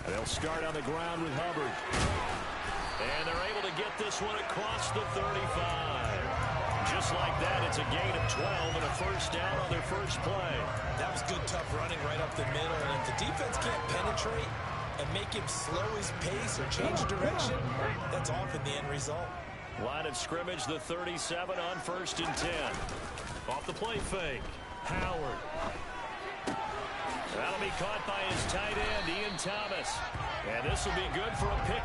They'll start on the ground with Hubbard. And they're able to get this one across the 35. Just like that, it's a gain of 12 and a first down on their first play. That was good, tough running right up the middle. And if the defense can't penetrate and make him slow his pace or change direction, that's often the end result. Line of scrimmage, the 37 on 1st and 10. Off the play fake. Howard. That'll be caught by his tight end, Ian Thomas. And this will be good for a pick.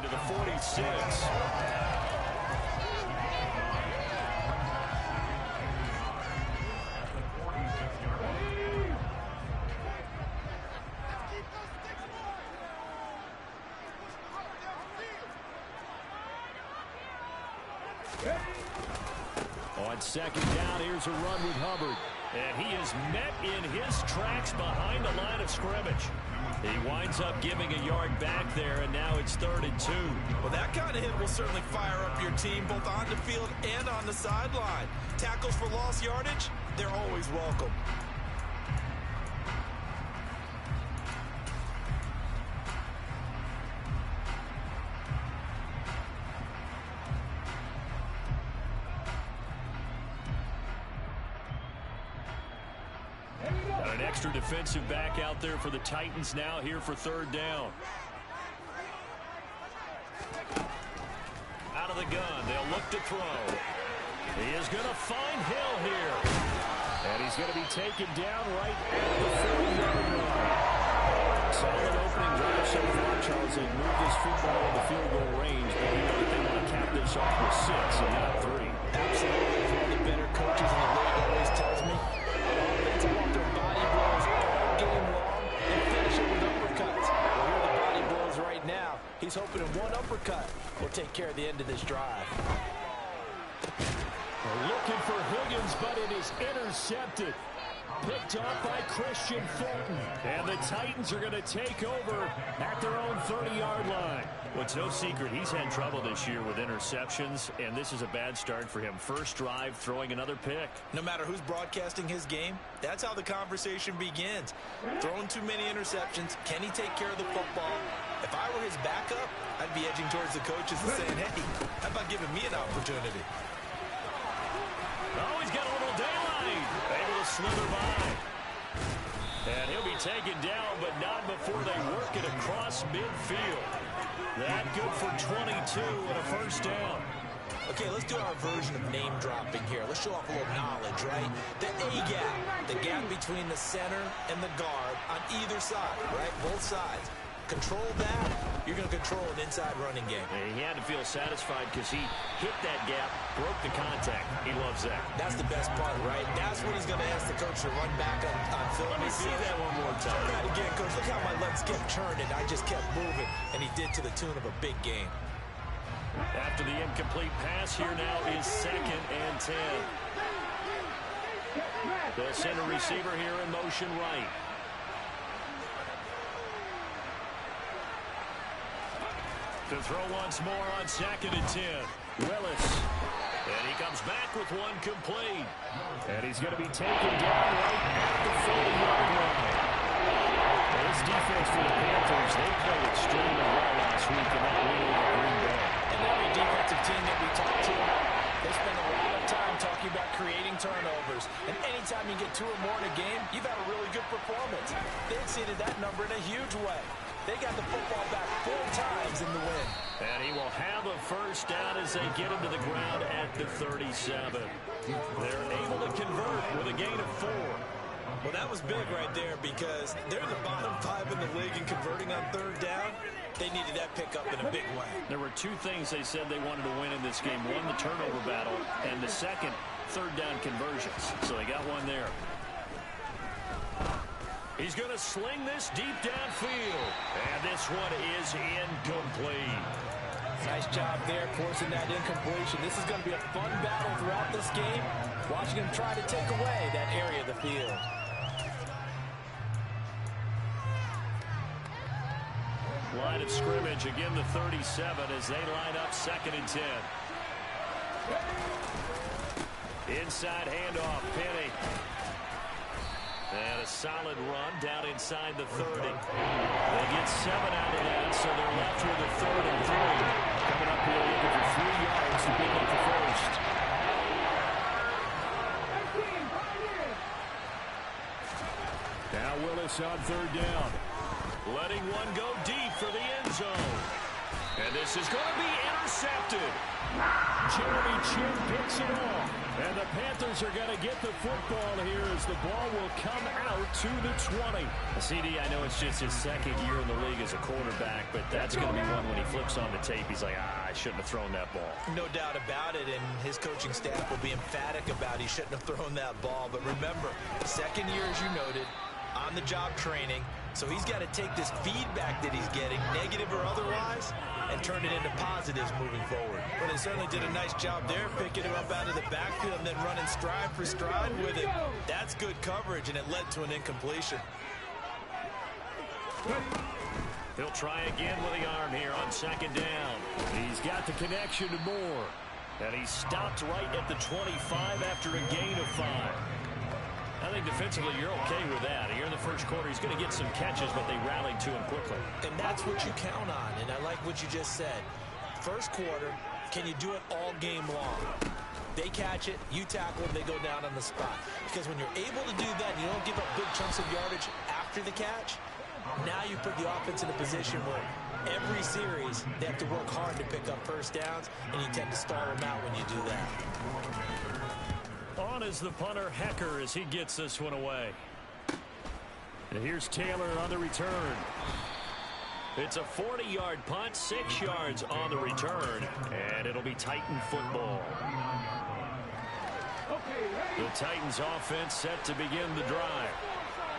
To the 46. On second down, here's a run with Hubbard. And he is met in his tracks behind the line of scrimmage. He winds up giving a yard back there, and now it's 3rd and 2. Well, that kind of hit will certainly fire up your team both on the field and on the sideline. Tackles for lost yardage, they're always welcome. Got an extra defensive back out there for the Titans now here for 3rd down. Out of the gun, they'll look to throw. He is going to find Hill here. And he's going to be taken down right at the 40-yard line. Solid opening drive so far, Charles. They've moved this football in the field goal range, but you know they want to cap this off with 6 and not 3. Absolutely. One of the better coaches in the league always tells me offense, I want their body blows all game long and finish it with uppercuts. Well, here are the body blows right now. He's hoping in one uppercut will take care of the end of this drive. Looking for Higgins, but it is intercepted. Picked off by Christian Fulton. And the Titans are going to take over at their own 30-yard line. Well, it's no secret he's had trouble this year with interceptions, and this is a bad start for him. First drive, throwing another pick. No matter who's broadcasting his game, that's how the conversation begins. Throwing too many interceptions, can he take care of the football? If I were his backup, I'd be edging towards the coaches and saying, hey, how about giving me an opportunity? Oh, he's got a little daylight. Able to slither by. And he'll be taken down, but not before they work it across midfield. That good for 22 and a first down. Okay, let's do our version of name dropping here. Let's show off a little knowledge, right? The A-gap, the gap between the center and the guard on either side, right? Both sides. Control that, you're going to control an inside running game. He had to feel satisfied because he hit that gap, broke the contact. He loves that. That's the best part, right? That's what he's going to ask the coach to run back on film. Let me see that one more time. Try that again, coach. Look how my legs kept turning. I just kept moving, and he did to the tune of a big game. After the incomplete pass, here now is 2nd and 10. They'll send a receiver here in motion right. To throw once more on 2nd and 10. Willis. And he comes back with one complete. And he's going to be taken down right at the 40-yard line. Well, this defense for the Panthers, they played extremely well last week in that win over Green Bay. And every defensive team that we talk to, they spend a lot of time talking about creating turnovers. And anytime you get 2 or more in a game, you've had a really good performance. They exceeded that number in a huge way. They got the football back 4 times in the win. And he will have a first down as they get him to the ground at the 37. They're able to convert with a gain of 4. Well, that was big right there because they're the bottom 5 in the league in converting on 3rd down. They needed that pickup in a big way. There were 2 things they said they wanted to win in this game. One, the turnover battle, and the second, 3rd down conversions. So they got one there. He's going to sling this deep downfield. And this one is incomplete. Nice job there forcing that incompletion. This is going to be a fun battle throughout this game. Watching him try to take away that area of the field. Line of scrimmage, again the 37 as they line up 2nd and 10. Inside handoff, Penny. And a solid run down inside the 30. They get 7 out of that, so they're left with a 3rd and 3. Coming up here looking for 3 yards to pick up the first. Now Willis on 3rd down. Letting one go deep for the end zone. And this is going to be intercepted. Jeremy Chin picks it off. And the Panthers are going to get the football here as the ball will come out to the 20. CD, I know it's just his 2nd year in the league as a quarterback, but that's going to be one when he flips on the tape. He's like, I shouldn't have thrown that ball. No doubt about it, and his coaching staff will be emphatic about he shouldn't have thrown that ball. But remember, 2nd year, as you noted, on-the-job training. So he's got to take this feedback that he's getting, negative or otherwise, and turn it into positives moving forward. But he certainly did a nice job there, picking him up out of the backfield and then running stride for stride with it. That's good coverage, and it led to an incompletion. He'll try again with the arm here on 2nd down. He's got the connection to Moore. And he stopped right at the 25 after a gain of 5. I think defensively you're okay with that. Here in the first quarter, he's going to get some catches, but they rallied to him quickly. And that's what you count on, and I like what you just said. First quarter, can you do it all game long? They catch it, you tackle them, they go down on the spot. Because when you're able to do that and you don't give up big chunks of yardage after the catch, now you put the offense in a position where every series they have to work hard to pick up first downs, and you tend to stall them out when you do that. On is the punter, Hecker, as he gets this one away. And here's Taylor on the return. It's a 40-yard punt, 6 yards on the return, and it'll be Titan football. The Titans offense set to begin the drive.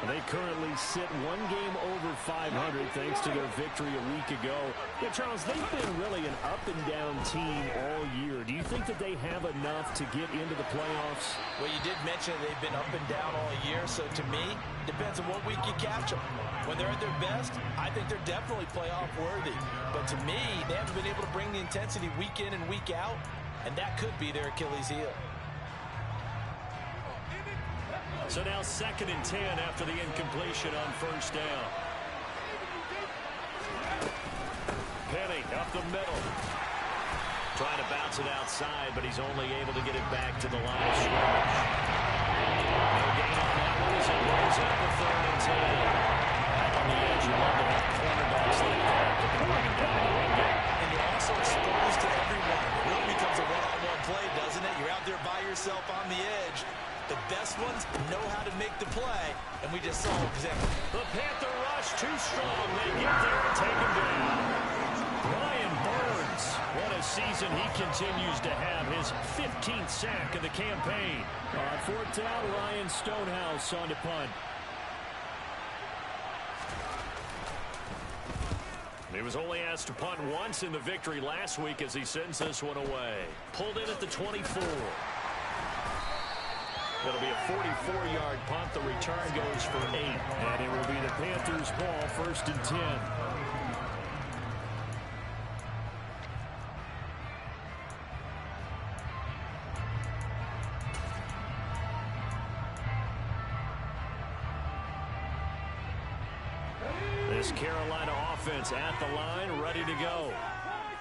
They currently sit 1 game over 500 thanks to their victory a week ago. Yeah, Charles, they've been really an up-and-down team all year. Do you think that they have enough to get into the playoffs? Well, you did mention they've been up and down all year, so to me, depends on what week you catch them. When they're at their best, I think they're definitely playoff worthy. But to me, they haven't been able to bring the intensity week in and week out, and that could be their Achilles heel. So now 2nd and 10 after the incompletion on first down. Penny up the middle. Trying to bounce it outside, but he's only able to get it back to the line of scrimmage. No gain on that one as it rolls out the 3rd and 10. Back on the edge, you love to have cornerbacks like that that can bring him down in one game. And you're also exposed to everyone. It really becomes a one-on-one play, doesn't it? You're out there by yourself on the edge. The best ones know how to make the play, and we just saw an example. The Panther rush too strong. They get there and take him down. Brian Burns, what a season he continues to have. His 15th sack of the campaign. On 4th down, Ryan Stonehouse on to punt. He was only asked to punt once in the victory last week as he sends this one away. Pulled in at the 24. It'll be a 44-yard punt. The return goes for 8. And it will be the Panthers' ball, 1st and 10. this Carolina offense at the line, ready to go.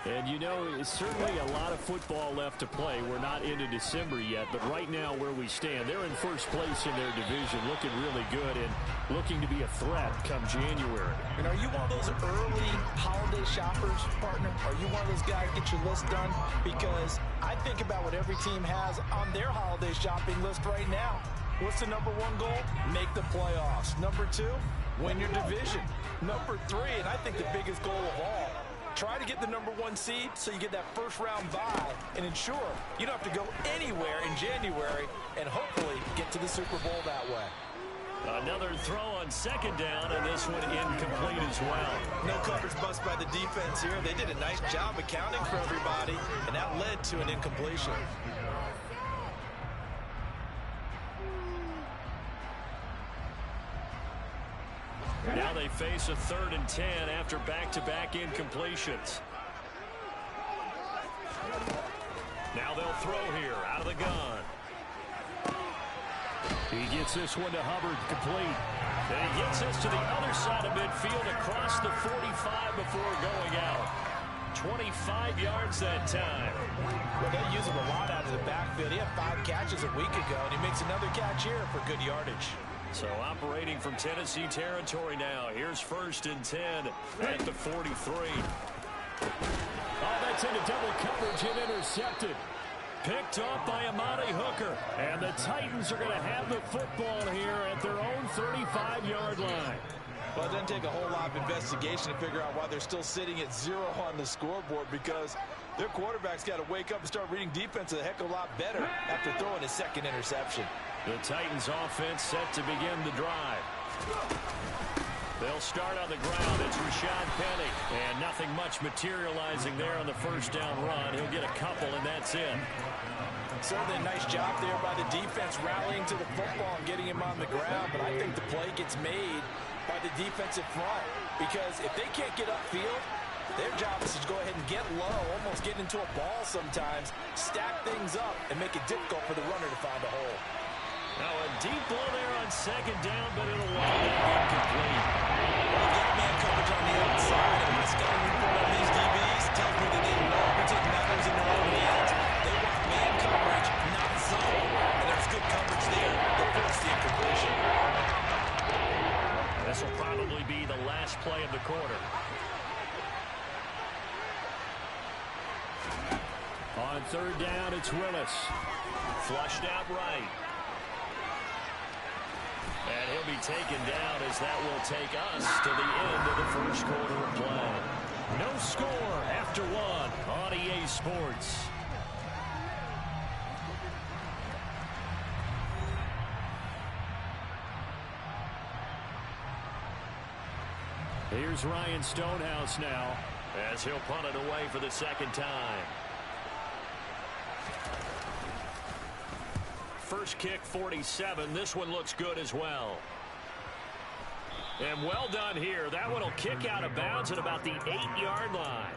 And, you know, it's certainly a lot of football left to play. We're not into December yet, but right now where we stand, they're in first place in their division, looking really good and looking to be a threat come January. And are you one of those early holiday shoppers, partner? Are you one of those guys get your list done? Because I think about what every team has on their holiday shopping list right now. What's the number one goal? Make the playoffs. Number two, win your division. Number three, and I think the biggest goal of all, try to get the number one seed so you get that first round bye and ensure you don't have to go anywhere in January and hopefully get to the Super Bowl that way. Another throw on second down, and this one incomplete as well. No coverage bust by the defense here. They did a nice job accounting for everybody, and that led to an incompletion. Now they face a 3rd and 10 after back-to-back incompletions. Now they'll throw here out of the gun. He gets this one to Hubbard, complete. And he gets this to the other side of midfield across the 45 before going out. 25 yards that time. Well, they use him a lot out of the backfield. He had 5 catches a week ago, and he makes another catch here for good yardage. So operating from Tennessee territory now. Here's 1st and 10 at the 43. Oh, that's into double coverage and intercepted. Picked off by Amani Hooker. And the Titans are going to have the football here at their own 35-yard line. Well, it doesn't take a whole lot of investigation to figure out why they're still sitting at 0 on the scoreboard, because their quarterback's got to wake up and start reading defense a heck of a lot better after throwing his 2nd interception. The Titans offense set to begin the drive. They'll start on the ground. It's Rashad Penny. And nothing much materializing there on the first down run. He'll get a couple, and that's it. Certainly a nice job there by the defense rallying to the football and getting him on the ground. But I think the play gets made by the defensive front. Because if they can't get upfield, their job is to go ahead and get low, almost get into a ball sometimes, stack things up, and make it difficult for the runner to find a hole. Now a deep blow there on second down, but it'll wind up incomplete. Well, get man coverage on the outside, and my scouting report on these DBs tells me that they love to take matters in their own hands. They want man coverage, not zone, and there's good coverage there that forced the incompletion. This will probably be the last play of the quarter. On 3rd down, it's Willis. Flushed out right. And he'll be taken down as that will take us to the end of the first quarter of play. No score after 1 on EA Sports. Here's Ryan Stonehouse now as he'll punt it away for the 2nd time. First kick, 47. This one looks good as well. And well done here. That one will kick out of bounds at about the 8-yard line.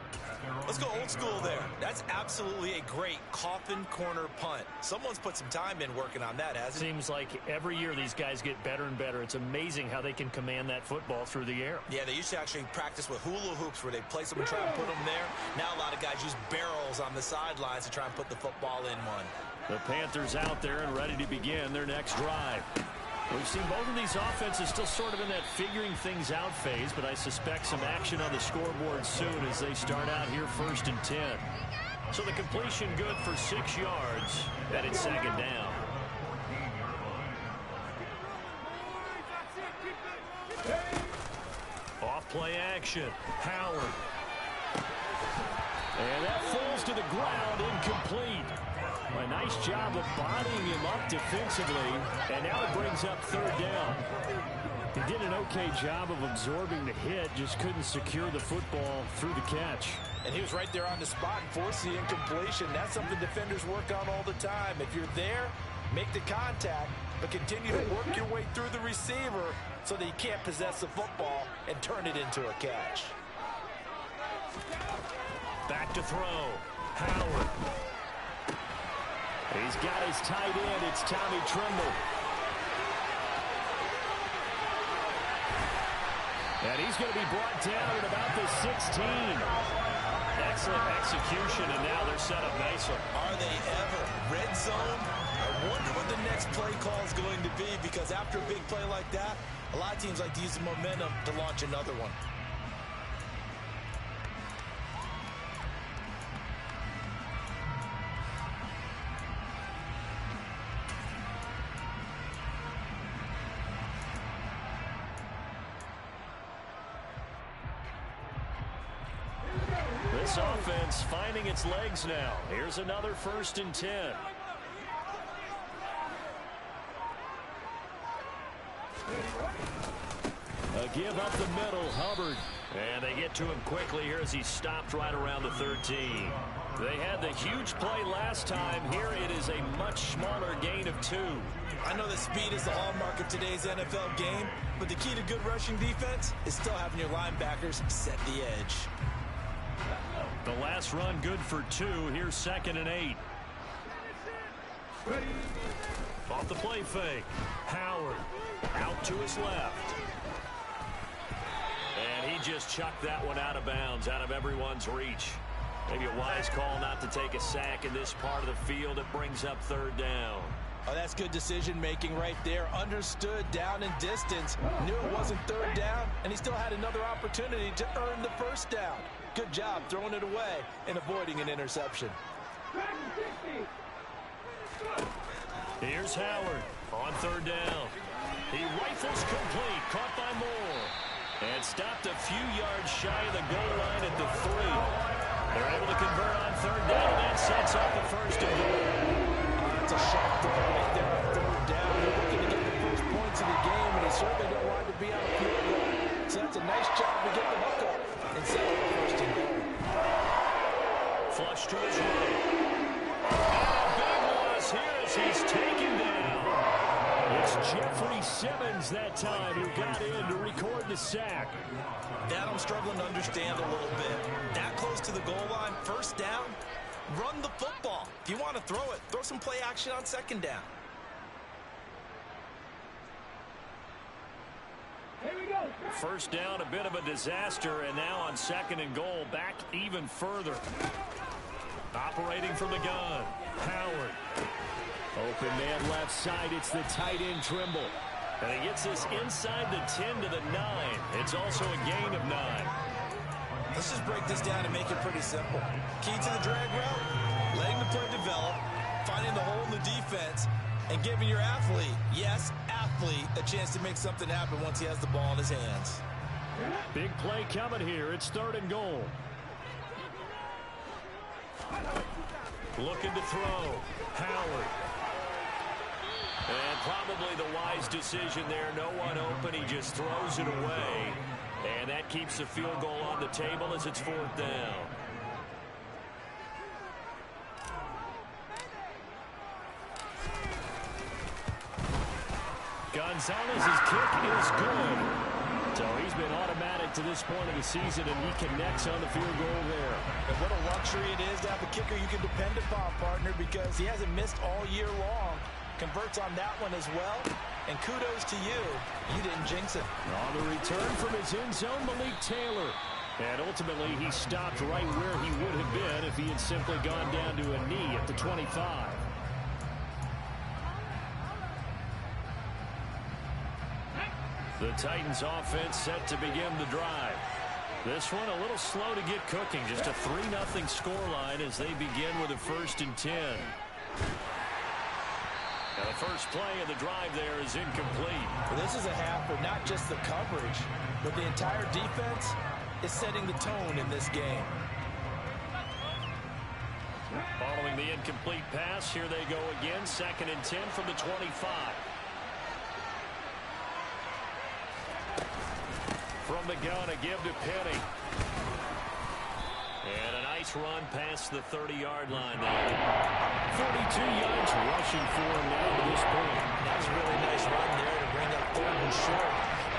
Let's go old school there. That's absolutely a great coffin corner punt. Someone's put some time in working on that, hasn't it? Seems like every year these guys get better and better. It's amazing how they can command that football through the air. Yeah, they used to actually practice with hula hoops where they place them and try and put them there. Now a lot of guys use barrels on the sidelines to try and put the football in one. The Panthers out there and ready to begin their next drive. We've seen both of these offenses still sort of in that figuring things out phase, but I suspect some action on the scoreboard soon as they start out here 1st and 10. So the completion good for 6 yards, and it's 2nd down. Off play action, Howard. And that falls to the ground, incomplete. A nice job of bodying him up defensively, and now it brings up 3rd down. He did an okay job of absorbing the hit, just couldn't secure the football through the catch. And he was right there on the spot and forced the incompletion. That's something defenders work on all the time. If you're there, make the contact, but continue to work your way through the receiver so that you can't possess the football and turn it into a catch. Back to throw, Howard. He's got his tight end. It's Tommy Tremble. And he's going to be brought down at about the 16. Excellent execution, and now they're set up nicely. Are they ever? Red zone? I wonder what the next play call is going to be, because after a big play like that, a lot of teams like to use the momentum to launch another one. This offense finding its legs now. Here's another 1st and 10. A give up the middle, Hubbard. And they get to him quickly here as he stopped right around the 13. They had the huge play last time. Here it is a much smaller gain of 2. I know that speed is the hallmark of today's NFL game, but the key to good rushing defense is still having your linebackers set the edge. The last run good for 2. Here's 2nd and 8. Off the play fake. Howard out to his left. And he just chucked that one out of bounds, out of everyone's reach. Maybe a wise call not to take a sack in this part of the field. It brings up 3rd down. Oh, that's good decision-making right there. Understood down and distance. Knew it wasn't 3rd down, and he still had another opportunity to earn the 1st down. Good job throwing it away and avoiding an interception. Here's Howard on 3rd down. He rifles complete, caught by Moore. And stopped a few yards shy of the goal line at the 3. They're able to convert on 3rd down, and that sets up the 1st and goal. That's a sharp throw right there on 3rd down. They're looking to get the first points of the game, and they certainly don't want to be on a field goal. So that's a nice job to get the hook up and set up the 1st and goal. Flush to his right. And a big loss here as he's taken down. It's Jeffrey Simmons that time who got in to record the sack. That I'm struggling to understand a little bit. That close to the goal line, 1st down, run the football. If you want to throw it, throw some play action on 2nd down. Here we go. 1st down, a bit of a disaster, and now on 2nd and goal, back even further. Operating from the gun, Howard. Open man left side, it's the tight end Trimble. And he gets this inside the 10 to the 9. It's also a gain of 9. Let's just break this down and make it pretty simple. Key to the drag route, letting the play develop, finding the hole in the defense, and giving your athlete, yes, athlete, a chance to make something happen once he has the ball in his hands. Big play coming here. It's 3rd and goal. Looking to throw. Howard. And probably the wise decision there. No one open. He just throws it away. And that keeps the field goal on the table as it's 4th down. Gonzalez's kick is good. So he's been automatic to this point of the season, and he connects on the field goal there. And what a luxury it is to have a kicker you can depend upon, partner, because he hasn't missed all year long. Converts on that one as well. And kudos to you. You didn't jinx it. On the return from his end zone, Malik Taylor. And ultimately, he stopped right where he would have been if he had simply gone down to a knee at the 25. The Titans offense set to begin the drive. This one a little slow to get cooking. Just a 3-0 scoreline as they begin with a 1st and 10. Now the first play of the drive there is incomplete. Well, this is a half where not just the coverage, but the entire defense is setting the tone in this game. Following the incomplete pass, here they go again. 2nd and 10 from the 25. From the gun, a give to Penny. And a nice run past the 30-yard line there. 42 yards rushing for him now to this point. That was a really nice run there to bring up 3rd and short.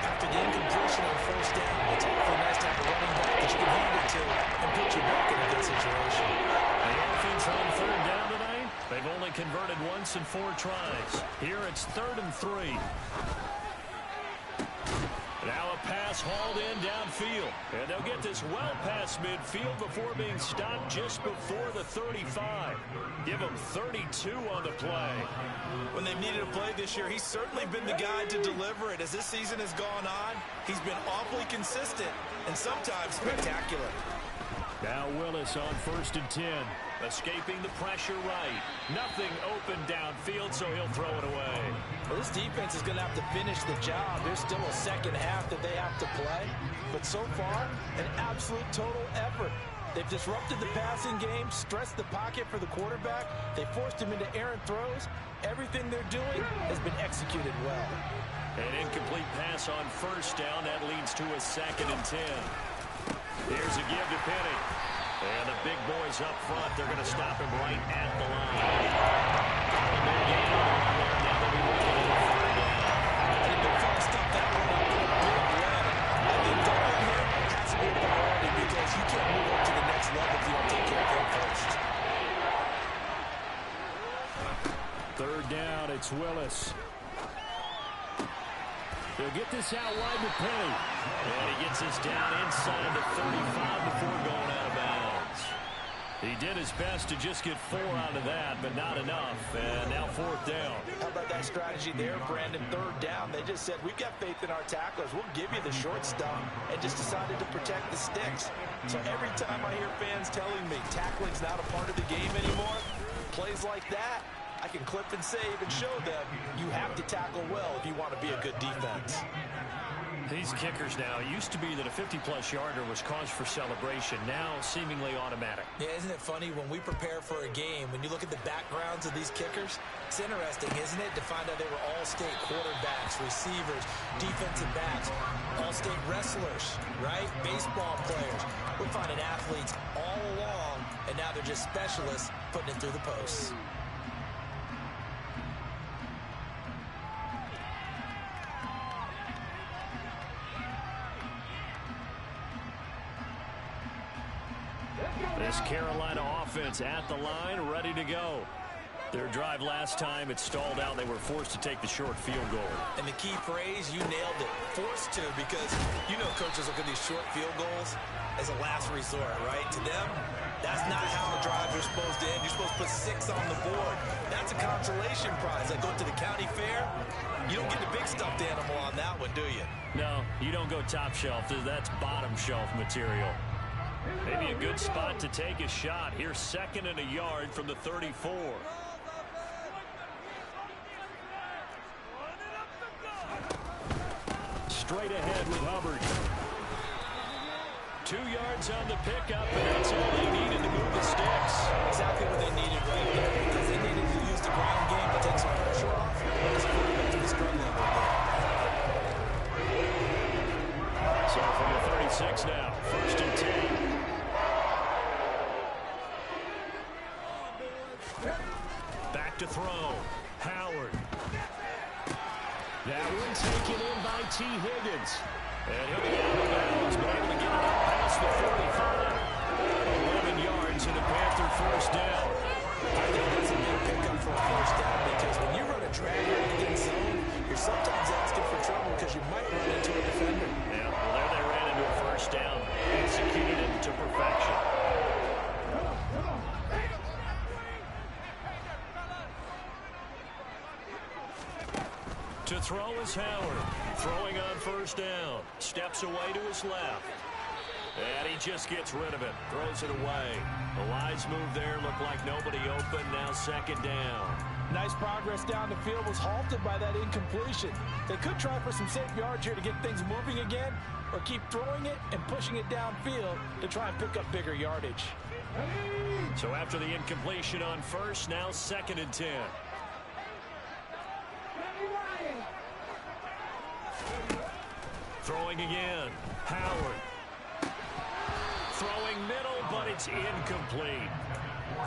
After the incompletion on 1st down, it's awfully nice to have a running back that you can hand it to and put you back in a good situation. The offense on 3rd down tonight, they've only converted once in 4 tries. Here it's 3rd and 3. Now a pass hauled in downfield. And they'll get this well past midfield before being stopped just before the 35. Give them 32 on the play. When they've needed a play this year, he's certainly been the guy to deliver it. As this season has gone on, he's been awfully consistent and sometimes spectacular. Now Willis on 1st and 10. Escaping the pressure right. Nothing open downfield, so he'll throw it away. Well, this defense is going to have to finish the job. There's still a second half that they have to play. But so far, an absolute total effort. They've disrupted the passing game, stressed the pocket for the quarterback. They forced him into errant throws. Everything they're doing has been executed well. An incomplete pass on 1st down. That leads to a 2nd and 10. Here's a give to Penny. And the big boys up front, they're going to stop him right at the line. Now they'll be looking at a 3rd down. And the big fella stuffed that one up in a big way. I think doubling him has to be a priority because you can't move up to the next level if you don't take care of him first. 3rd down, it's Willis. They'll get this out wide to Penny. And he gets this down inside the 35 before going out of bounds. He did his best to just get 4 out of that, but not enough. And now 4th down. How about that strategy there, Brandon? 3rd down. They just said, we've got faith in our tacklers. We'll give you the short stuff, and just decided to protect the sticks. So every time I hear fans telling me tackling's not a part of the game anymore, plays like that, I can clip and save and show them you have to tackle well if you want to be a good defense. These kickers now, it used to be that a 50-plus yarder was cause for celebration. Now seemingly automatic. Yeah, isn't it funny when we prepare for a game, when you look at the backgrounds of these kickers, it's interesting, isn't it, to find out they were all-state quarterbacks, receivers, defensive backs, all-state wrestlers, right? Baseball players. We're finding athletes all along, and now they're just specialists putting it through the posts. This Carolina offense at the line, ready to go. Their drive last time, it stalled out. They were forced to take the short field goal. And the key phrase, you nailed it, forced to, because you know coaches look at these short field goals as a last resort, right? To them, that's not how the drives are supposed to end. You're supposed to put 6 on the board. That's a consolation prize. Like go to the county fair, you don't get the big stuffed animal on that one, do you? No, you don't go top shelf. That's bottom shelf material. Maybe a good spot to take a shot. Here's 2nd and a yard from the 34. Straight ahead with Hubbard. 2 yards on the pickup, and that's all they needed to move the sticks. Exactly what they needed right there, because they needed to use the ground game to take some pressure off. As a quarterback to be struggling a little bit. So from the 36 now, 1st and 10. Back to throw. Howard. That one taken in by T. Higgins. And he'll be out of bounds, but able to get it up past the 45. 11 yards and a Panther 1st down. I think that's a big pickup for a 1st down, because when you run a drag in zone, you're sometimes asking for trouble because you might run into a defender. Yeah, well, there they ran into a 1st down. Executed it to perfection. To throw is Howard. Throwing on 1st down. Steps away to his left. And he just gets rid of it. Throws it away. The wise move there. Looked like nobody open. Now 2nd down. Nice progress down the field, was halted by that incompletion. They could try for some safe yards here to get things moving again, or keep throwing it and pushing it downfield to try and pick up bigger yardage. So after the incompletion on 1st, now 2nd and 10. Throwing again. Howard. Throwing middle, but it's incomplete.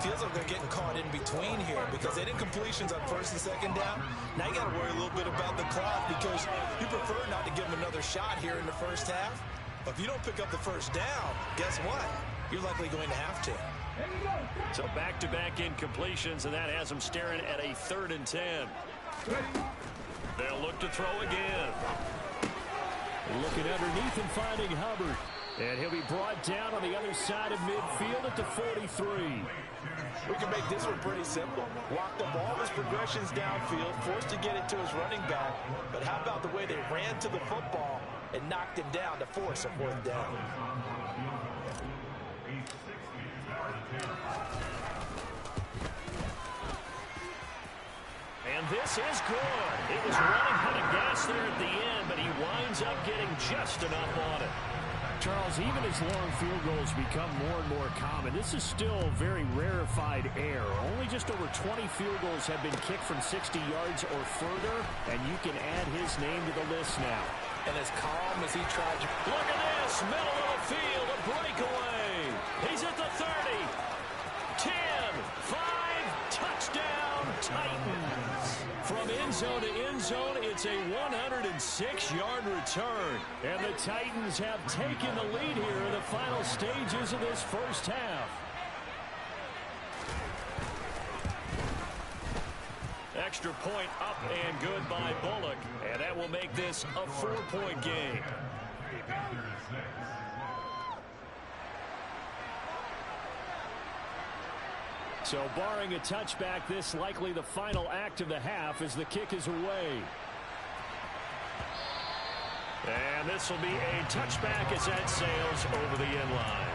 Feels like they're getting caught in between here, because they did completions on 1st and 2nd down. Now you got to worry a little bit about the clock, because you prefer not to give them another shot here in the 1st half. But if you don't pick up the 1st down, guess what? You're likely going to have to. So back-to-back incompletions, and that has them staring at a 3rd and 10. They'll look to throw again. Looking underneath and finding Hubbard. And he'll be brought down on the other side of midfield at the 43. We can make this one pretty simple. Walked up all his progressions downfield, forced to get it to his running back. But how about the way they ran to the football and knocked him down to force a fourth down? And this is good. It was running out of gas there at the end, but he winds up getting just enough on it. Charles, even as long field goals become more and more common, this is still very rarefied air. Only just over 20 field goals have been kicked from 60 yards or further, and you can add his name to the list now. And as calm as he tried to... Look at this, middle of the field, a breakaway. He's at the 30, 10, 5, touchdown, Titans. From end zone to end zone, it's a 106-yard return. And the Titans have taken the lead here in the final stages of this first half. Extra point up and good by Bullock. And that will make this a 4-point game. So barring a touchback, this likely the final act of the half as the kick is away. And this will be a touchback as that sails over the end line.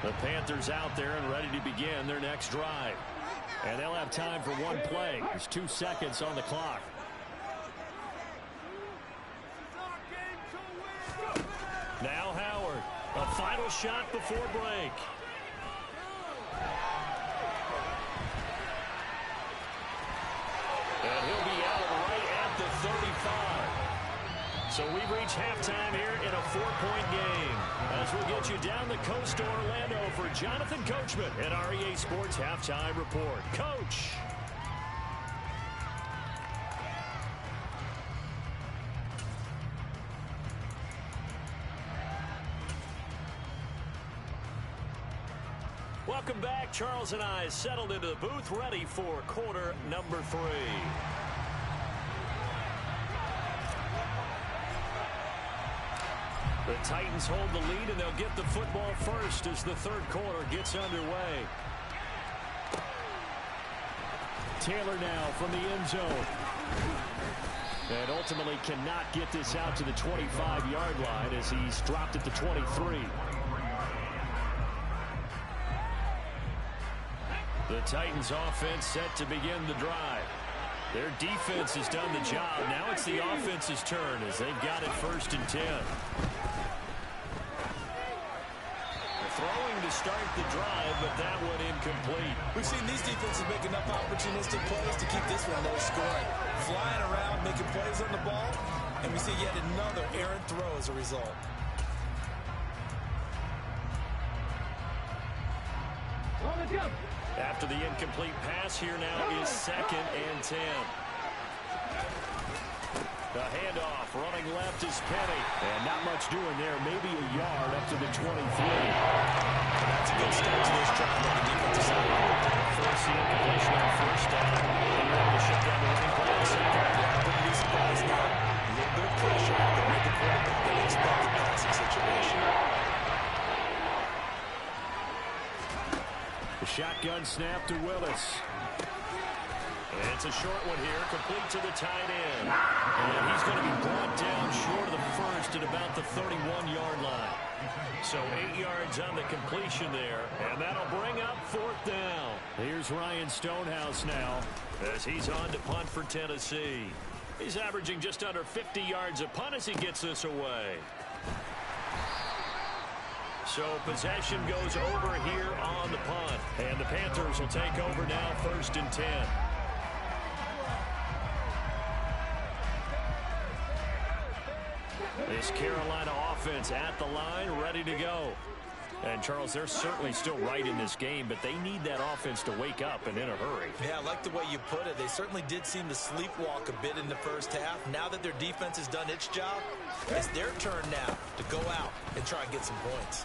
The Panthers out there and ready to begin their next drive. And they'll have time for one play. There's 2 seconds on the clock. Now Howard. A final shot before break. And he'll be out right at the 35. So we've reached halftime here in a 4-point game. As we'll get you down the coast to Orlando for Jonathan Coachman at our EA Sports Halftime Report. Coach. Welcome back. Charles and I settled into the booth ready for quarter number 3. The Titans hold the lead, and they'll get the football first as the third quarter gets underway. Taylor now from the end zone. And ultimately cannot get this out to the 25-yard line as he's dropped at the 23. The Titans offense set to begin the drive. Their defense has done the job. Now it's the offense's turn as they've got it 1st and 10. Throwing to start the drive, but that one incomplete. We've seen these defenses make enough opportunistic plays to keep this one low scoring. Flying around, making plays on the ball, and we see yet another errant throw as a result. After the incomplete pass, here now is 2nd and 10. The handoff, running left is Penny. And not much doing there, maybe a yard up to the 23. That's a good start to this drive on the defensive side. Force the incompletion on 1st down. And you're able to shut down the running play. I wouldn't be surprised now. A little bit of pressure with the quarterback that expects the passing situation. The shotgun snap to Willis. And it's a short one here, complete to the tight end. And he's going to be brought down short of the first at about the 31-yard line. So 8 yards on the completion there, and that'll bring up 4th down. Here's Ryan Stonehouse now as he's on to punt for Tennessee. He's averaging just under 50 yards a punt as he gets this away. So possession goes over here on the punt. And the Panthers will take over now 1st and 10. This Carolina offense at the line, ready to go. And, Charles, they're certainly still right in this game, but they need that offense to wake up and in a hurry. Yeah, I like the way you put it. They certainly did seem to sleepwalk a bit in the first half. Now that their defense has done its job, it's their turn now to go out and try and get some points.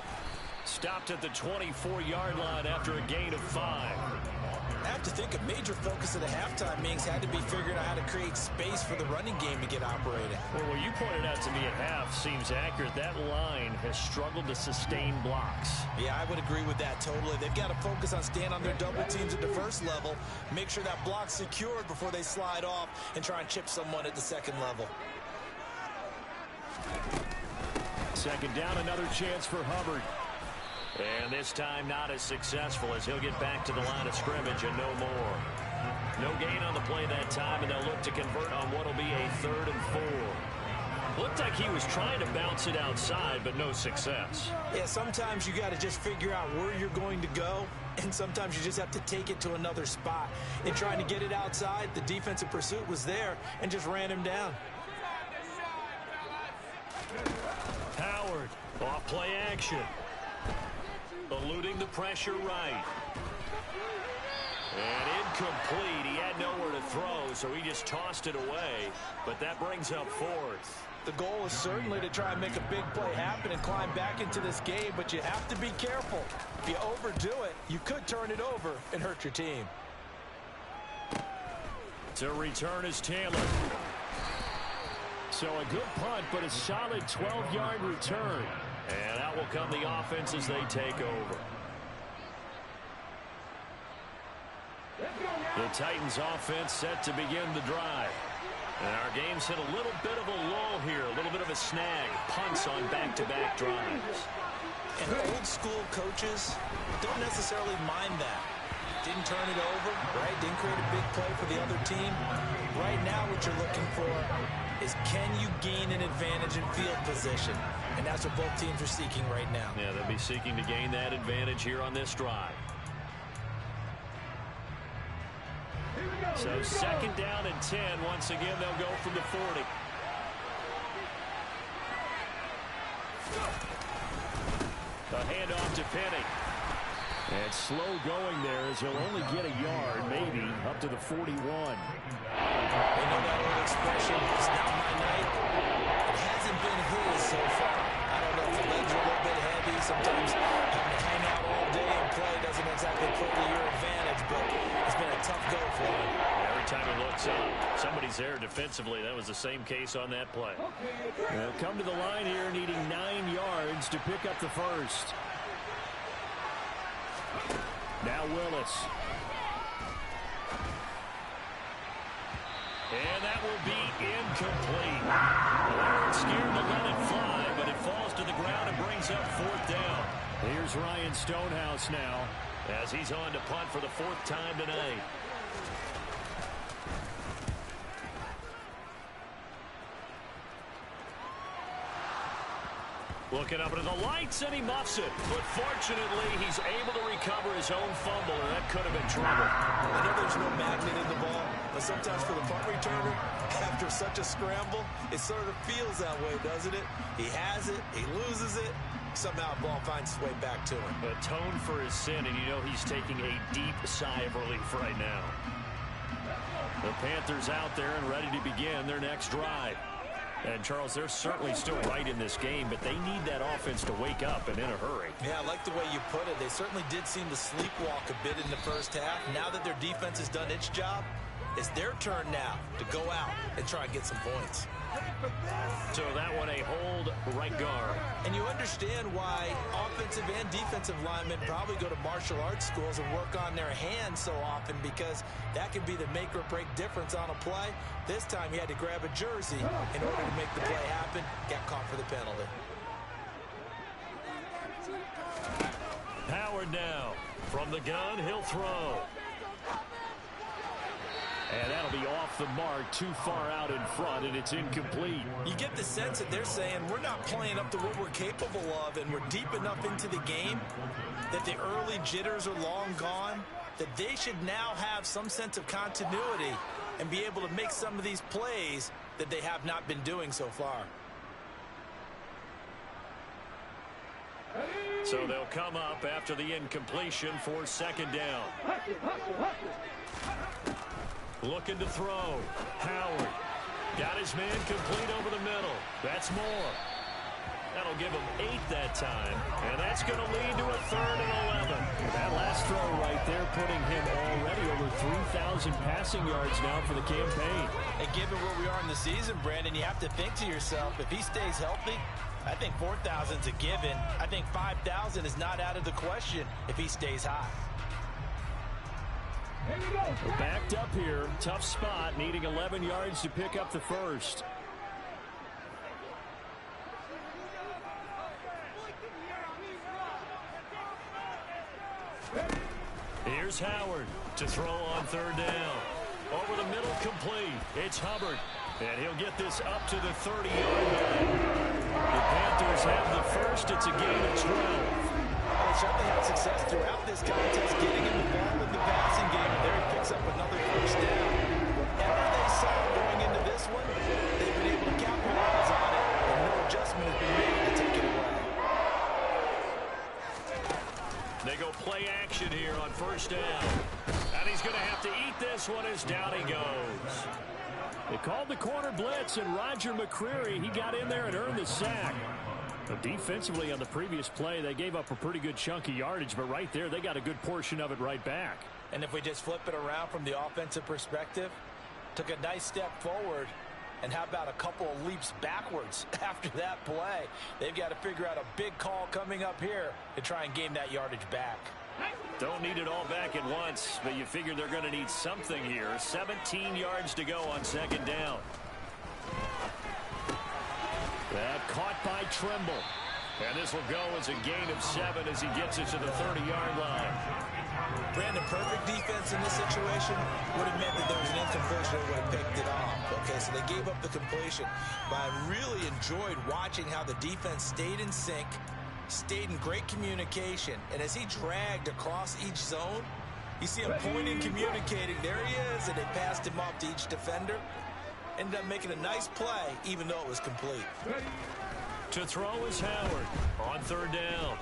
Stopped at the 24-yard line after a gain of 5. I have to think a major focus of the halftime meetings had to be figuring out how to create space for the running game to get operating. Well, what you pointed out to me at half seems accurate. That line has struggled to sustain blocks. Yeah, I would agree with that totally. They've got to focus on staying on their double teams at the first level, make sure that block's secured before they slide off and try and chip someone at the second level. Second down, another chance for Hubbard. And this time not as successful as he'll get back to the line of scrimmage and no more. No gain on the play that time, and they'll look to convert on what will be a 3rd and 4. Looked like he was trying to bounce it outside, but no success. Yeah, sometimes you got to just figure out where you're going to go, and sometimes you just have to take it to another spot. In trying to get it outside, the defensive pursuit was there and just ran him down. Howard, off play action. Eluding the pressure right. And incomplete. He had nowhere to throw, so he just tossed it away. But that brings up 4th. The goal is certainly to try and make a big play happen and climb back into this game, but you have to be careful. If you overdo it, you could turn it over and hurt your team. To return is Taylor. So a good punt, but a solid 12-yard return. And out will come the offense as they take over. The Titans offense set to begin the drive. And our game's hit a little bit of a lull here, a little bit of a snag. Punts on back-to-back drives. And old-school coaches don't necessarily mind that. Didn't turn it over, right? Didn't create a big play for the other team. Right now what you're looking for is can you gain an advantage in field position? And that's what both teams are seeking right now. Yeah, they'll be seeking to gain that advantage here on this drive. So 2nd down and 10. Once again, they'll go from the 40. A handoff to Penny. And slow going there as he'll only get a yard, maybe, up to the 41. You know that old expression, it's not my night. It hasn't been his so far. I don't know if the legs are a little bit heavy. Sometimes having to hang out all day and play doesn't exactly play to your advantage, but it's been a tough go for him. Every time he looks up, somebody's there defensively. That was the same case on that play. They'll come to the line here needing 9 yards to pick up the first. Now Willis. And that will be incomplete. They weren't scared to let it fly, but it falls to the ground and brings up 4th down. Here's Ryan Stonehouse now as he's on to punt for the 4th time tonight. Looking up into the lights, and he muffs it. But fortunately, he's able to recover his own fumble, and that could have been trouble. I know there's no magnet in the ball, but sometimes for the punt returner, after such a scramble, it sort of feels that way, doesn't it? He has it, he loses it, somehow the ball finds its way back to him. Atone for his sin, and you know he's taking a deep sigh of relief right now. The Panthers out there and ready to begin their next drive. And, Charles, they're certainly still right in this game, but they need that offense to wake up and in a hurry. Yeah, I like the way you put it. They certainly did seem to sleepwalk a bit in the first half. Now that their defense has done its job, it's their turn now to go out and try and get some points. So that one a hold right guard. And you understand why offensive and defensive linemen probably go to martial arts schools and work on their hands so often, because that can be the make or break difference on a play. This time he had to grab a jersey in order to make the play happen. Got caught for the penalty. Howard now. From the gun, he'll throw. And that'll be off the mark, too far out in front, and it's incomplete. You get the sense that they're saying we're not playing up to what we're capable of, and we're deep enough into the game that the early jitters are long gone, that they should now have some sense of continuity and be able to make some of these plays that they have not been doing so far. So they'll come up after the incompletion for second down. Looking to throw. Howard. Got his man complete over the middle. That's more. That'll give him 8 that time. And that's going to lead to a 3rd and 11. That last throw right there putting him already over 3,000 passing yards now for the campaign. And given where we are in the season, Brandon, you have to think to yourself, if he stays healthy, I think 4,000 is a given. I think 5,000 is not out of the question if he stays hot. We're backed up here. Tough spot, needing 11 yards to pick up the first. Here's Howard to throw on 3rd down. Over the middle, complete. It's Hubbard. And he'll get this up to the 30-yard line. The Panthers have the first. It's a gain of 12. They certainly had success throughout this contest, getting him the ball in the passing game. And there he picks up another first down. Whatever they saw going into this one, they've been able to capitalize on it, and no adjustment has been made to take it away. They go play action here on 1st down. And he's going to have to eat this one as down he goes. They called the corner blitz, and Roger McCreary, he got in there and earned the sack. But defensively on the previous play, they gave up a pretty good chunk of yardage, but right there, they got a good portion of it right back. And if we just flip it around from the offensive perspective, took a nice step forward, and how about a couple of leaps backwards after that play? They've got to figure out a big call coming up here to try and gain that yardage back. Don't need it all back at once, but you figure they're going to need something here. 17 yards to go on 2nd down. That caught by Trimble. And this will go as a gain of 7 as he gets it to the 30-yard line. Brandon, perfect defense in this situation would have meant that there was an incompletion that would have picked it off. Okay, so they gave up the completion. But I really enjoyed watching how the defense stayed in sync, stayed in great communication. And as he dragged across each zone, you see him pointing, communicating. There he is, and they passed him off to each defender. Ended up making a nice play, even though it was complete. To throw is Howard on 3rd down.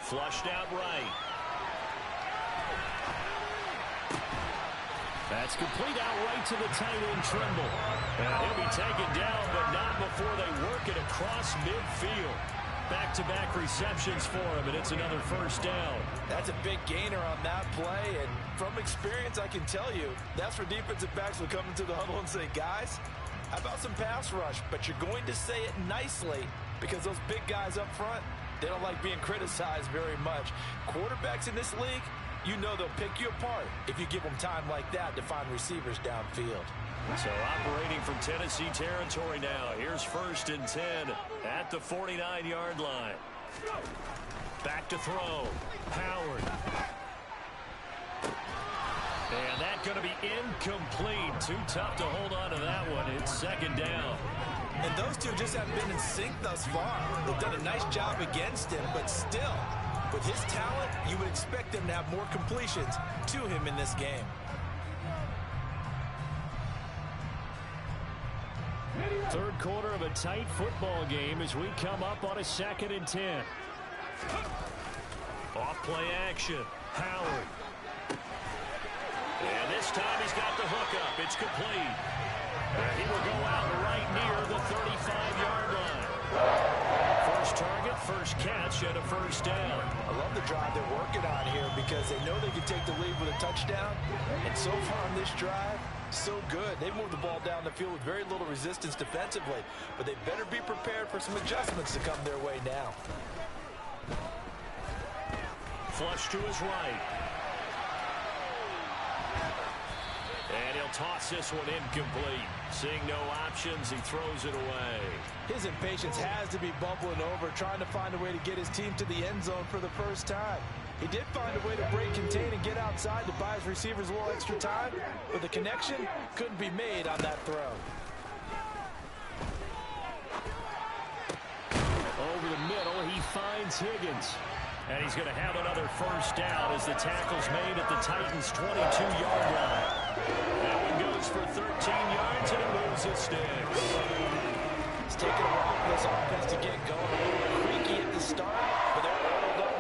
Flushed out right. That's complete out right to the tight end, Trimble. And he'll be taken down, but not before they work it across midfield. Back-to-back receptions for him, and it's another 1st down. That's a big gainer on that play, and from experience, I can tell you, that's where defensive backs will come into the huddle and say, guys, how about some pass rush? But you're going to say it nicely because those big guys up front, they don't like being criticized very much. Quarterbacks in this league, you know they'll pick you apart if you give them time like that to find receivers downfield. So operating from Tennessee territory now. Here's 1st and 10 at the 49-yard line. Back to throw. Howard. And that's going to be incomplete. Too tough to hold on to that one. It's 2nd down. And those two just haven't been in sync thus far. They've done a nice job against him, but still, with his talent, you would expect them to have more completions to him in this game. Third quarter of a tight football game as we come up on a 2nd and 10. Off play action. Howard. And this time he's got the hookup. It's complete. And he will go out right near the 35-yard line. First target, first catch, and a 1st down. I love the drive they're working on here because they know they can take the lead with a touchdown. And so far on this drive, so good. They moved the ball down the field with very little resistance defensively. But they better be prepared for some adjustments to come their way now. Flush to his right. And he'll toss this one incomplete. Seeing no options, he throws it away. His impatience has to be bubbling over, trying to find a way to get his team to the end zone for the first time. He did find a way to break, contain, and get outside to buy his receivers a little extra time, but the connection couldn't be made on that throw. Over the middle, he finds Higgins. And he's going to have another 1st down as the tackle's made at the Titans' 22-yard line. That one goes for 13 yards, and it moves his sticks. It's taken a while for this offense to get going. A little creaky at the start, but they're oiled up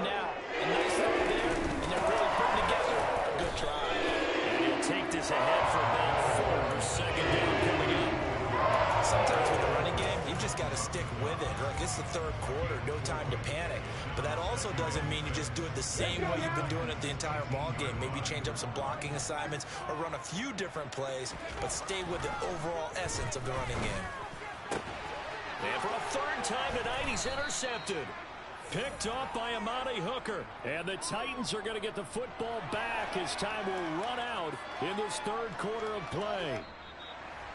it's the third quarter, no time to panic. But that also doesn't mean you just do it the same way you've been doing it the entire ball game. Maybe change up some blocking assignments or run a few different plays, but stay with the overall essence of the running game. And for a third time tonight, he's intercepted. Picked off by Amani Hooker. And the Titans are going to get the football back as time will run out in this third quarter of play.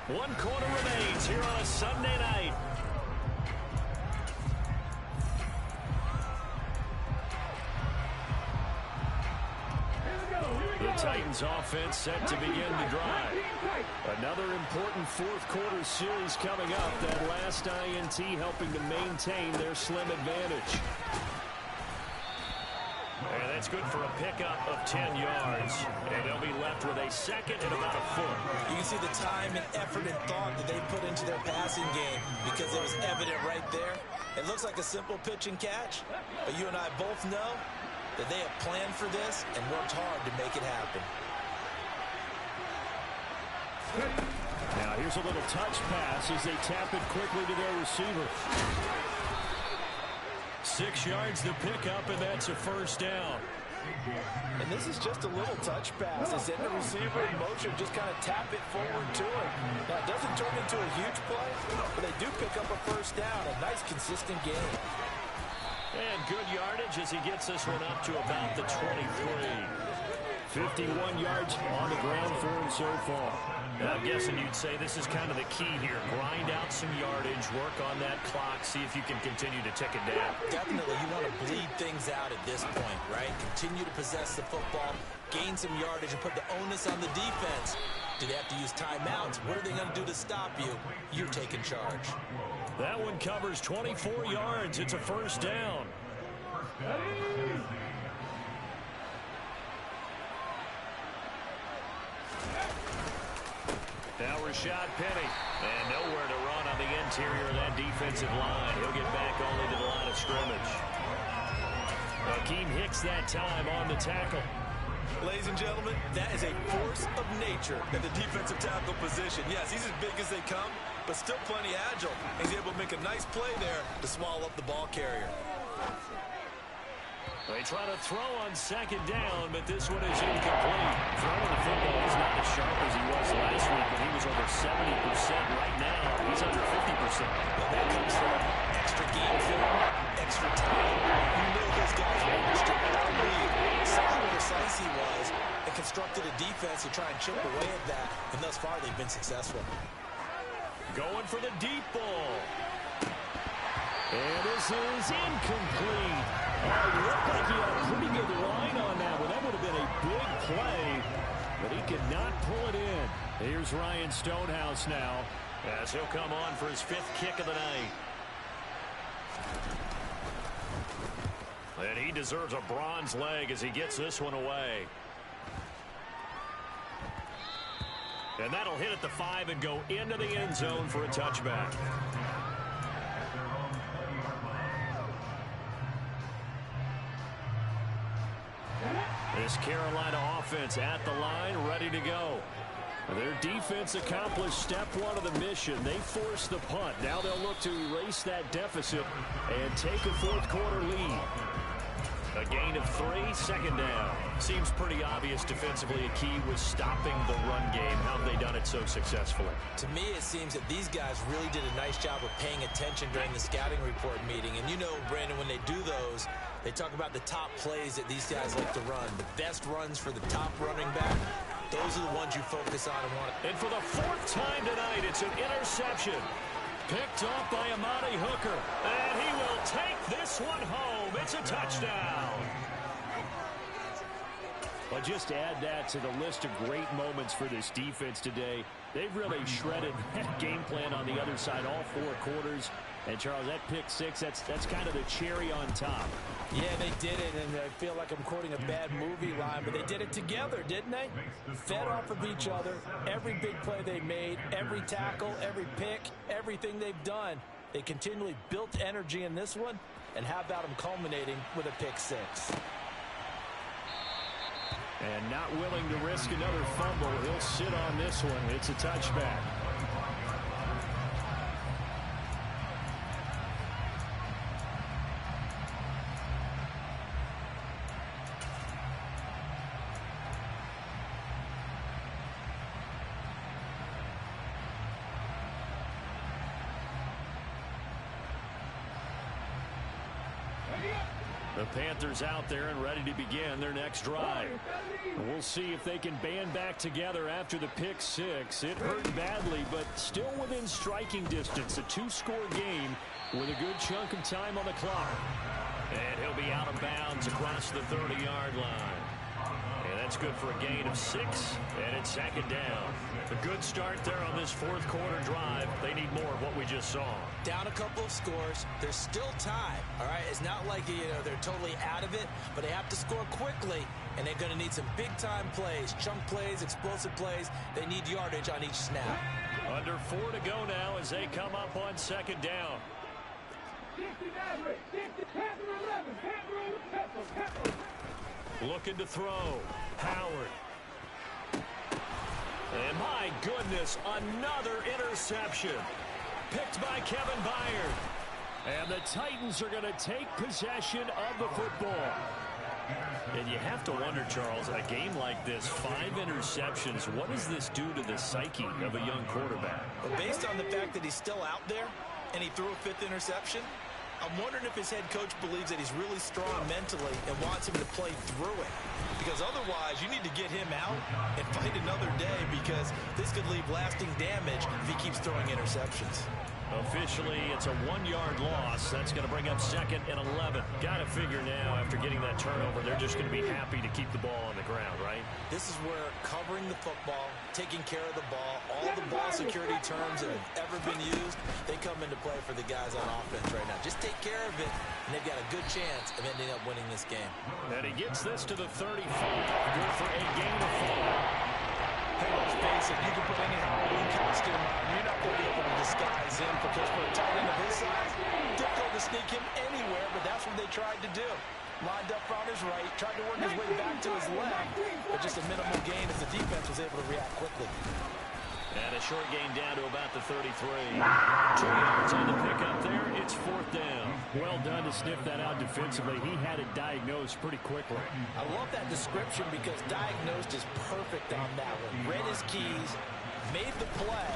1 quarter remains here on a Sunday night. The Titans offense set to begin the drive. Another important fourth quarter series coming up. That last INT helping to maintain their slim advantage. And that's good for a pickup of 10 yards. And they'll be left with a second and about a foot. You can see the time and effort and thought that they put into their passing game because it was evident right there. It looks like a simple pitch and catch, but you and I both know that they have planned for this and worked hard to make it happen. Now here's a little touch pass as they tap it quickly to their receiver. 6 yards to pick up, and that's a first down. And this is just a little touch pass. They send the receiver in motion, just kind of tap it forward to him. Now, it doesn't turn into a huge play, but they do pick up a first down. A nice, consistent game. And good yardage as he gets this one up to about the 23. 51 yards on the ground for him so far. I'm guessing you'd say this is kind of the key here. Grind out some yardage, work on that clock, see if you can continue to tick it down. Definitely, you want to bleed things out at this point, right? Continue to possess the football, gain some yardage, and put the onus on the defense. Do they have to use timeouts? What are they going to do to stop you? You're taking charge. That one covers 24 yards. It's a first down. Now Rashad Penny. And nowhere to run on the interior of that defensive line. He'll get back only to the line of scrimmage. Akeem Hicks that time on the tackle. Ladies and gentlemen, that is a force of nature in the defensive tackle position. Yes, he's as big as they come, but still plenty agile. He's able to make a nice play there to swallow up the ball carrier. They try to throw on second down, but this one is incomplete. Throwing the football is not as sharp as he was last week, but he was over 70% right now. He's under 50%. Well, that comes from extra game film, extra time. You know those guys managed to out-lead. Saw how precise he was and constructed a defense to try and chip away at that, and thus far they've been successful. Going for the deep ball. And this is incomplete. It looked like he had a pretty good line on that one. That would have been a big play, but he could not pull it in. Here's Ryan Stonehouse now as he'll come on for his 5th kick of the night. And he deserves a bronze leg as he gets this one away. And that'll hit at the 5 and go into the end zone for a touchback. This Carolina offense at the line, ready to go. Their defense accomplished step 1 of the mission. They forced the punt. Now they'll look to erase that deficit and take a fourth quarter lead. A gain of 3, second down. Seems pretty obvious defensively a key was stopping the run game. How have they done it so successfully? To me, it seems that these guys really did a nice job of paying attention during the scouting report meeting. And you know, Brandon, when they do those, they talk about the top plays that these guys like to run. The best runs for the top running back, those are the ones you focus on and want. And for the 4th time tonight, it's an interception. Picked off by Amani Hooker. And he will take this one home. It's a touchdown. Well, just add that to the list of great moments for this defense today. They've really shredded that game plan on the other side all 4 quarters. And, Charles, that pick 6, that's kind of the cherry on top. Yeah, they did it, and I feel like I'm quoting a bad movie line, but they did it together, didn't they? Fed off of each other, every big play they made, every tackle, every pick, everything they've done. They continually built energy in this one, and how about them culminating with a pick 6? And not willing to risk another fumble, he'll sit on this one. It's a touchback. The Panthers out there and ready to begin their next drive. We'll see if they can band back together after the pick six. It hurt badly, but still within striking distance. A two-score game with a good chunk of time on the clock. And he'll be out of bounds across the 30-yard line. And that's good for a gain of 6, and it's second down. A good start there on this fourth quarter drive. They need more of what we just saw. Down a couple of scores. There's still time, all right? It's not like, they're totally out of it, but they have to score quickly, and they're going to need some big-time plays, chunk plays, explosive plays. They need yardage on each snap. Under 4 to go now as they come up on second down. Looking to throw. Howard. And my goodness, another interception. Picked by Kevin Byard. And the Titans are going to take possession of the football. And you have to wonder, Charles, a game like this, 5 interceptions, what does this do to the psyche of a young quarterback? Well, based on the fact that he's still out there and he threw a 5th interception, I'm wondering if his head coach believes that he's really strong mentally and wants him to play through it. Because otherwise, you need to get him out and fight another day, because this could leave lasting damage if he keeps throwing interceptions. Officially, it's a 1-yard loss. That's going to bring up second and 11. Got to figure now, after getting that turnover, they're just going to be happy to keep the ball on the ground, right? This is where covering the football, taking care of the ball, all the ball security terms that have ever been used, they come into play for the guys on offense right now. Just take care of it, and they've got a good chance of ending up winning this game. And he gets this to the 35. Good for a gain of 5. Hey, let's face it, you can put any Halloween costume on, you're not going to be able to disguise him, because for a tight end of his size, difficult to sneak him anywhere, but that's what they tried to do. Lined up on his right, tried to work his way back to his left, but just a minimal gain as the defense was able to react quickly. And a short gain down to about the 33. 2 yards on the pickup there. It's 4th down. Well done to sniff that out defensively. He had it diagnosed pretty quickly. I love that description, because diagnosed is perfect on that one. Read his keys, made the play,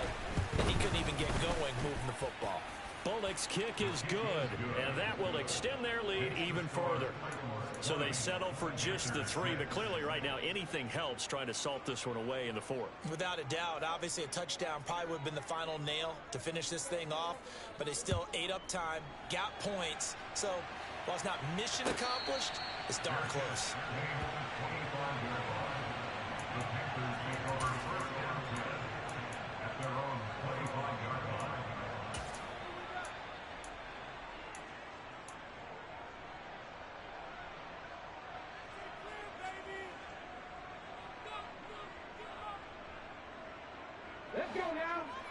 and he couldn't even get going moving the football. Bullock's kick is good, and that will extend their lead even further. So they settle for just the 3, but clearly right now anything helps trying to salt this one away in the 4th. Without a doubt, obviously a touchdown probably would have been the final nail to finish this thing off, but they still ate up time, got points. So while it's not mission accomplished, it's darn close.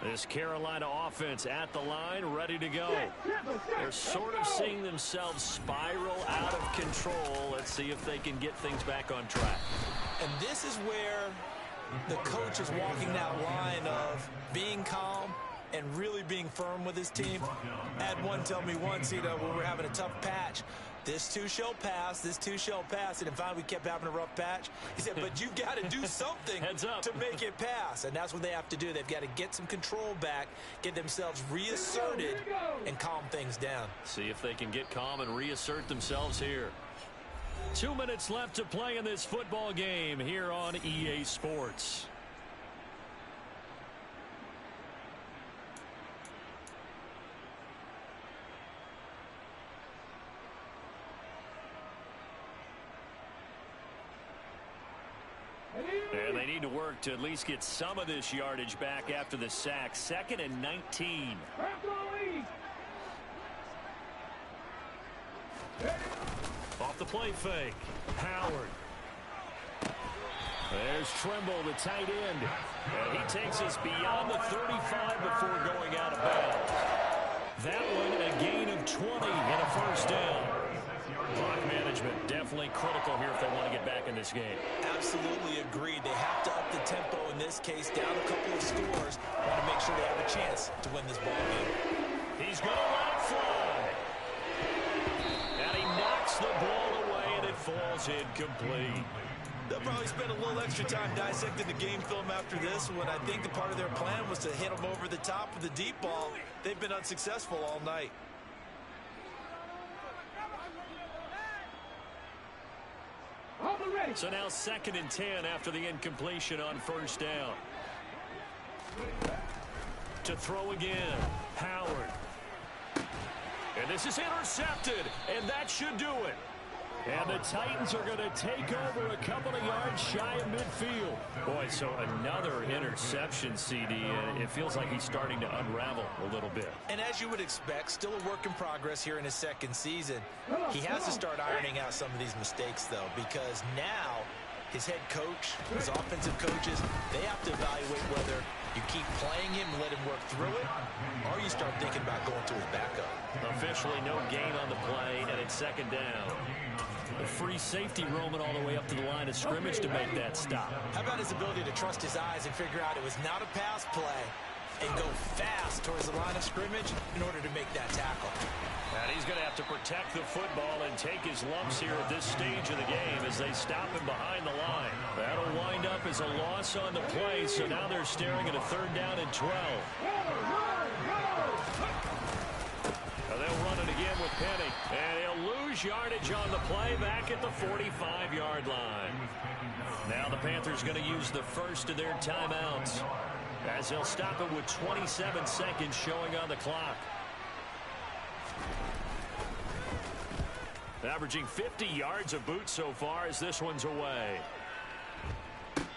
This Carolina offense at the line, ready to go. They're sort of seeing themselves spiral out of control. Let's see if they can get things back on track. And this is where the coach is walking that line of being calm and really being firm with his team. I had one tell me once, when we're having a tough patch, this too shall pass, this too shall pass. And finally, we kept having a rough patch. He said, but you've got to do something to make it pass. And that's what they have to do. They've got to get some control back, get themselves reasserted, and calm things down. See if they can get calm and reassert themselves here. 2 minutes left to play in this football game here on EA Sports. And they need to work to at least get some of this yardage back after the sack. 2nd and 19. Off the play fake. Howard. There's Trimble, the tight end. And he takes us beyond the 35 before going out of bounds. That one a gain of 20 and a first down. Clock management definitely critical here if they want to get back in this game. Absolutely agreed. They have to up the tempo in this case, down a couple of scores. Want to make sure they have a chance to win this ball game. He's going to let it fly. And he knocks the ball away, and it falls incomplete. They'll probably spend a little extra time dissecting the game film after this one. I think the part of their plan was to hit them over the top of the deep ball. They've been unsuccessful all night. So now 2nd and 10 after the incompletion on first down. To throw again, Howard. And this is intercepted, and that should do it. And the Titans are going to take over a couple of yards shy of midfield. Boy, so another interception, CD, and it feels like he's starting to unravel a little bit. And as you would expect, still a work in progress here in his 2nd season. He has to start ironing out some of these mistakes, though, because now his head coach, his offensive coaches, they have to evaluate whether you keep playing him and let him work through it, or you start thinking about going to his backup. Officially no gain on the play, and it's 2nd down. The free safety roaming all the way up to the line of scrimmage to make that stop. How about his ability to trust his eyes and figure out it was not a pass play and go fast towards the line of scrimmage in order to make that tackle. And he's going to have to protect the football and take his lumps here at this stage of the game as they stop him behind the line. That'll wind up as a loss on the play, so now they're staring at a 3rd down and 12. They'll run it again with Penny, and he'll lose yardage on the play back at the 45-yard line. Now the Panthers going to use the first of their timeouts as they'll stop it with 27 seconds showing on the clock. Averaging 50 yards a boot so far as this one's away.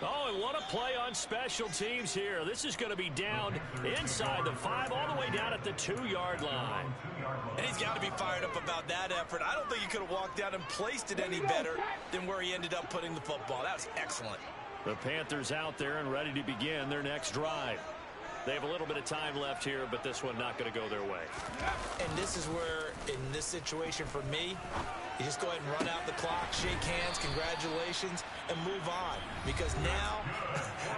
Oh, and what a play on special teams here. This is going to be down inside the 5, all the way down at the 2-yard line. And he's got to be fired up about that effort. I don't think he could have walked down and placed it any better than where he ended up putting the football. That was excellent. The Panthers out there and ready to begin their next drive. They have a little bit of time left here, but this one not going to go their way. And this is where, in this situation for me, you just go ahead and run out the clock, shake hands, congratulations, and move on. Because now,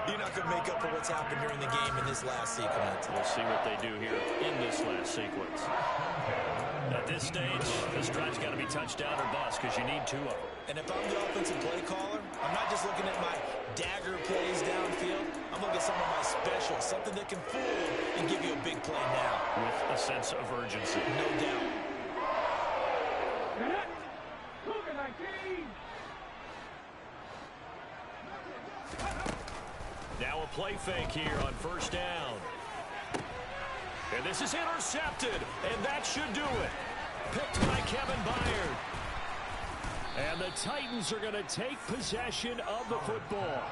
you're not going to make up for what's happened during the game in this last sequence. We'll see what they do here in this last sequence. At this stage, this drive's got to be touchdown or bust because you need 2 of them. And if I'm the offensive play caller, I'm not just looking at my dagger plays downfield. I'm looking at some of my specials, something that can fool and give you a big play now. With a sense of urgency. No doubt. Now a play fake here on first down. And this is intercepted, and that should do it. Picked by Kevin Byard. And the Titans are going to take possession of the football.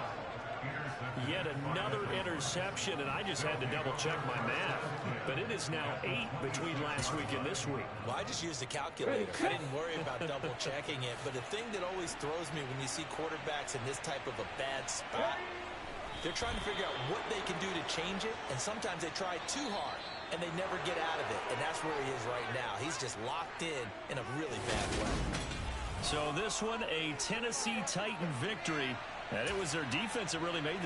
Yet another interception, and I just had to double-check my math. But it is now 8 between last week and this week. Well, I just used a calculator. I didn't worry about double-checking it. But the thing that always throws me when you see quarterbacks in this type of a bad spot, they're trying to figure out what they can do to change it, and sometimes they try too hard, and they never get out of it. And that's where he is right now. He's just locked in a really bad way. So this one, a Tennessee Titan victory, and it was their defense that really made